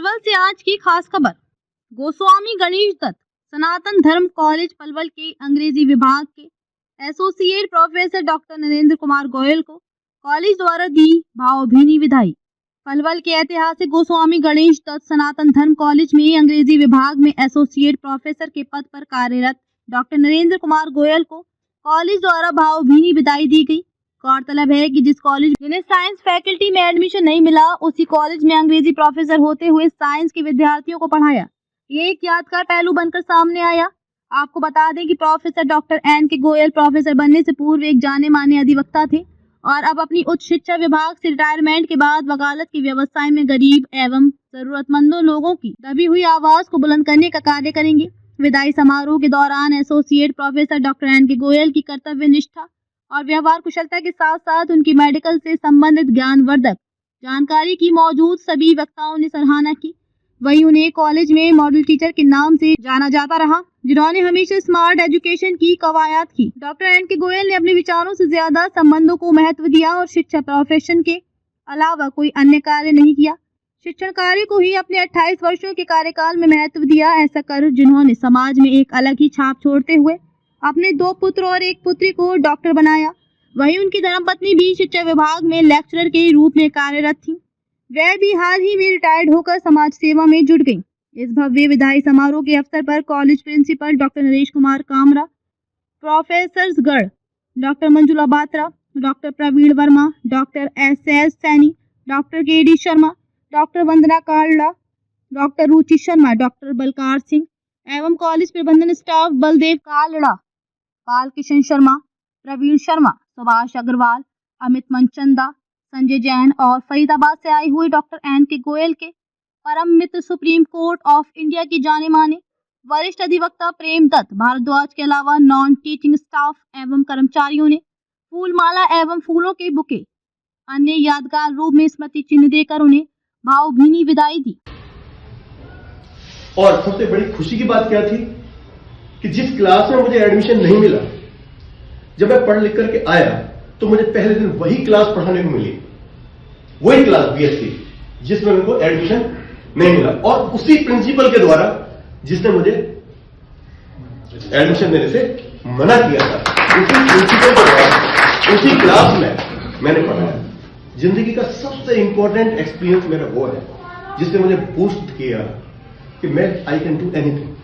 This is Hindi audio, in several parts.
पलवल से आज की खास खबर। गोस्वामी गणेश दत्त सनातन धर्म कॉलेज पलवल के अंग्रेजी विभाग के associate professor doctor Narendra Kumar Goyal को कॉलेज द्वारा दी भावभीनी विदाई। पलवल के ऐतिहासिक गोस्वामी गणेश दत्त सनातन धर्म कॉलेज में अंग्रेजी विभाग में एसोसिएट प्रोफेसर के पद पर कार्यरत डॉक्टर नरेंद्र कुमार गोयल को कॉलेज द्वारा भावभीनी विदाई दी गई। गौरतलब है कि जिस कॉलेज जिन्हें साइंस फैकल्टी में एडमिशन नहीं मिला, उसी कॉलेज में अंग्रेजी प्रोफेसर होते हुए साइंस के विद्यार्थियों को पढ़ाया। ये एक यादगार पहलू बनकर सामने आया। आपको बता दें कि प्रोफेसर डॉक्टर एन के गोयल प्रोफेसर बनने से पूर्व एक जाने माने अधिवक्ता थे और अब अपनी उच्च शिक्षा विभाग से रिटायरमेंट के बाद वकालत के व्यवसाय में गरीब एवं जरूरतमंदों लोगों की दबी हुई आवाज को बुलंद करने का कार्य करेंगे। विदाई समारोह के दौरान एसोसिएट प्रोफेसर डॉक्टर एन के गोयल की कर्तव्य निष्ठा और व्यवहार कुशलता के साथ साथ उनकी मेडिकल से संबंधित ज्ञानवर्धक जानकारी की मौजूद सभी वक्ताओं ने सराहना की। वहीं उन्हें कॉलेज में मॉडल टीचर के नाम से जाना जाता रहा, जिन्होंने हमेशा स्मार्ट एजुकेशन की कवायद की। डॉक्टर एन के गोयल ने अपने विचारों से ज्यादा संबंधों को महत्व दिया और शिक्षा प्रोफेशन के अलावा कोई अन्य कार्य नहीं किया। शिक्षण कार्य को ही अपने 28 वर्षों के कार्यकाल में महत्व दिया। ऐसा कर जिन्होंने समाज में एक अलग ही छाप छोड़ते हुए अपने 2 पुत्र और 1 पुत्री को डॉक्टर बनाया। वहीं उनकी धर्मपत्नी भी शिक्षा विभाग में लेक्चरर के रूप में कार्यरत थी। वह भी हाल ही में रिटायर्ड होकर समाज सेवा में जुट गई। इस भव्य विदाई समारोह के अवसर पर college principal doctor Naresh Kumar Kamra, professor गढ़ doctor Manjula Batra, doctor Praveen Verma, doctor S Saini, doctor K Sharma, doctor Vandana Kalla, doctor Ruchi Sharma, doctor Balkar Singh एवं कॉलेज प्रबंधन स्टाफ बलदेव कालड़ा, बाल किशन शर्मा, प्रवीण शर्मा, सुभाष अग्रवाल, अमित मनचंदा, संजय जैन और फरीदाबाद से आए हुए डॉक्टर एन के गोयल के परम मित्र सुप्रीम कोर्ट ऑफ इंडिया की जाने माने वरिष्ठ अधिवक्ता प्रेम दत्त भारद्वाज के अलावा नॉन टीचिंग स्टाफ एवं कर्मचारियों ने फूल माला एवं फूलों के बुके अन्य यादगार रूप में स्मृति चिन्ह देकर उन्हें भावभीनी विदाई दी। और सबसे बड़ी खुशी की बात क्या थी कि जिस क्लास में मुझे एडमिशन नहीं मिला, जब मैं पढ़ लिख करके आया तो मुझे पहले दिन वही क्लास पढ़ाने को मिली, वही क्लास बीएससी जिसमें मेरे को एडमिशन नहीं मिला, और उसी प्रिंसिपल के द्वारा जिसने मुझे एडमिशन देने से मना किया था, उसी प्रिंसिपल के द्वारा उसी क्लास में मैंने पढ़ाया। जिंदगी का सबसे इंपॉर्टेंट एक्सपीरियंस मेरा वो है जिसने मुझे बूस्ट किया कि मैं आई कैन डू एनीथिंग।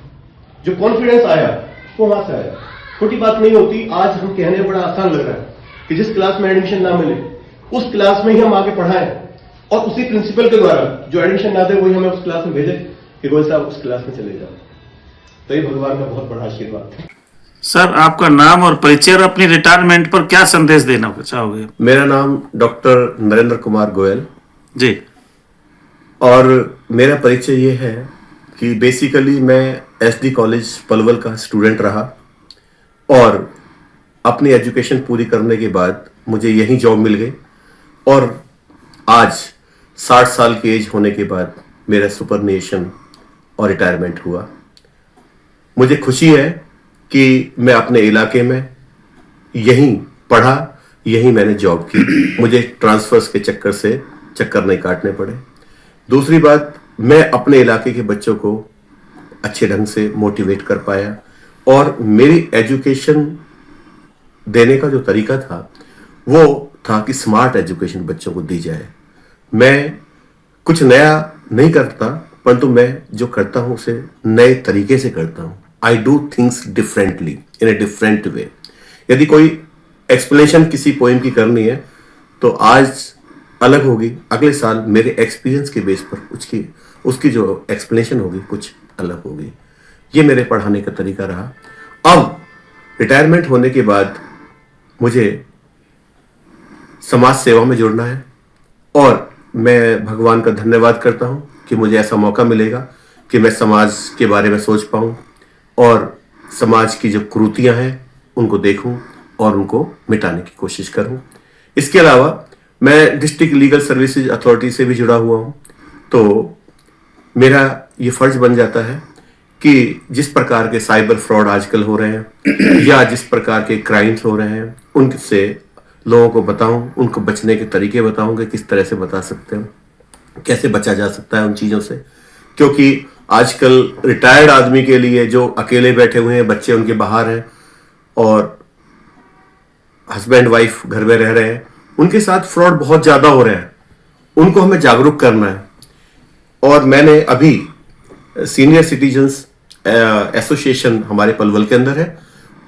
जो कॉन्फिडेंस आया वो वहां से आया। छोटी बात नहीं होती। आज हम कहने बड़ा आसान लग रहा है कि जिस क्लास में एडमिशन ना मिले उस क्लास में ही हम आगे पढ़ाएं, और उसी प्रिंसिपल के द्वारा जो एडमिशन ना दे वही हमें उस क्लास में भेजे कि गोयल साहब उस क्लास में चले जाओ। तो ये भगवान का बहुत बड़ा आशीर्वाद है। सर, आपका नाम और परिचय और अपनी रिटायरमेंट पर क्या संदेश देना चाहोगे? मेरा नाम डॉक्टर नरेंद्र कुमार गोयल जी, और मेरा परिचय ये है कि बेसिकली मैं एसडी कॉलेज पलवल का स्टूडेंट रहा और अपनी एजुकेशन पूरी करने के बाद मुझे यहीं जॉब मिल गई, और आज 60 साल की एज होने के बाद मेरा सुपरनिएशन और रिटायरमेंट हुआ। मुझे खुशी है कि मैं अपने इलाके में यहीं पढ़ा, यहीं मैंने जॉब की। मुझे ट्रांसफर्स के चक्कर नहीं काटने पड़े। दूसरी बात, मैं अपने इलाके के बच्चों को अच्छे ढंग से मोटिवेट कर पाया, और मेरी एजुकेशन देने का जो तरीका था वो था कि स्मार्ट एजुकेशन बच्चों को दी जाए। मैं कुछ नया नहीं करता, परंतु मैं जो करता हूं उसे नए तरीके से करता हूं। I do things differently in a different way. यदि कोई एक्सप्लेनेशन किसी पोएम की करनी है तो आज अलग होगी, अगले साल मेरे एक्सपीरियंस के बेस पर उसकी जो एक्सप्लेनेशन होगी कुछ अलग होगी। ये मेरे पढ़ाने का तरीका रहा। अब रिटायरमेंट होने के बाद मुझे समाज सेवा में जुड़ना है, और मैं भगवान का धन्यवाद करता हूं कि मुझे ऐसा मौका मिलेगा कि मैं समाज के बारे में सोच पाऊं और समाज की जो कुरीतियां हैं उनको देखूं और उनको मिटाने की कोशिश करूं। इसके अलावा मैं डिस्ट्रिक्ट लीगल सर्विसेज अथॉरिटी से भी जुड़ा हुआ हूं, तो मेरा ये फर्ज बन जाता है कि जिस प्रकार के साइबर फ्रॉड आजकल हो रहे हैं या जिस प्रकार के क्राइम्स हो रहे हैं उनसे लोगों को बताऊं, उनको बचने के तरीके बताऊं कि किस तरह से बचा सकते हैं, कैसे बचा जा सकता है उन चीज़ों से। क्योंकि आजकल रिटायर्ड आदमी के लिए जो अकेले बैठे हुए हैं, बच्चे उनके बाहर हैं और हस्बैंड वाइफ घर में रह रहे हैं, उनके साथ फ्रॉड बहुत ज्यादा हो रहे हैं। उनको हमें जागरूक करना है। और मैंने अभी सीनियर सिटीजन्स एसोसिएशन हमारे पलवल के अंदर है,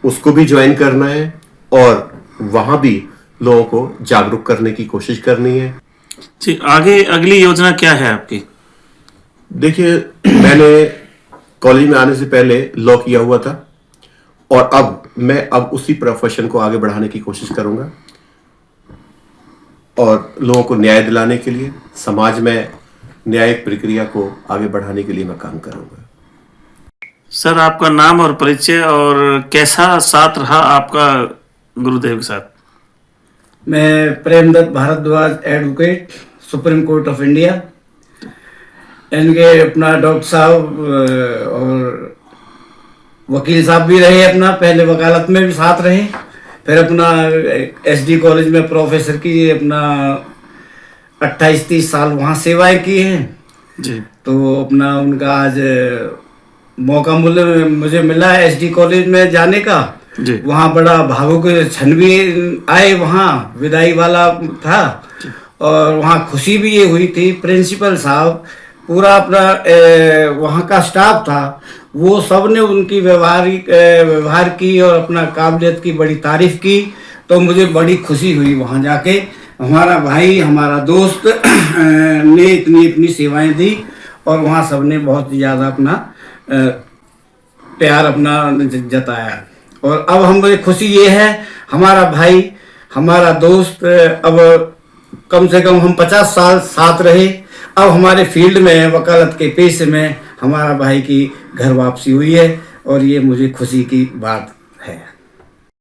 उसको भी ज्वाइन करना है और वहां भी लोगों को जागरूक करने की कोशिश करनी है। जी, आगे अगली योजना क्या है आपकी? देखिए, मैंने कॉलेज में आने से पहले लॉ किया हुआ था और अब उसी प्रोफेशन को आगे बढ़ाने की कोशिश करूंगा और लोगों को न्याय दिलाने के लिए, समाज में न्यायिक प्रक्रिया को आगे बढ़ाने के लिए मैं काम करूंगा। सर, आपका नाम और परिचय और कैसा साथ रहा आपका गुरुदेव के साथ? मैं Premdutt Bhardwaj, advocate, supreme court of India. इनके अपना डॉक्टर साहब और वकील साहब भी रहे, अपना पहले वकालत में भी साथ रहे, फिर अपना एसडी कॉलेज में प्रोफेसर की अपना 28-30 साल वहाँ सेवाएं की हैं। जी, तो अपना उनका आज मौका मुझे मिला है एसडी कॉलेज में जाने का। जी, वहाँ बड़ा भावुक क्षण भी आए, वहाँ विदाई वाला था और वहाँ खुशी भी ये हुई थी। प्रिंसिपल साहब, पूरा अपना वहाँ का स्टाफ था, वो सब ने उनकी व्यवहार की और अपना काबिलियत की बड़ी तारीफ की। तो मुझे बड़ी खुशी हुई वहाँ जाके। हमारा भाई, हमारा दोस्त ने इतनी अपनी सेवाएं दी और वहाँ सब ने बहुत ज़्यादा अपना प्यार अपना जताया। और अब हमें खुशी ये है, हमारा भाई, हमारा दोस्त, अब कम से कम हम 50 साल साथ रहे, अब हमारे फील्ड में, वकालत के पेशे में हमारा भाई की घर वापसी हुई है और ये मुझे खुशी की बात है।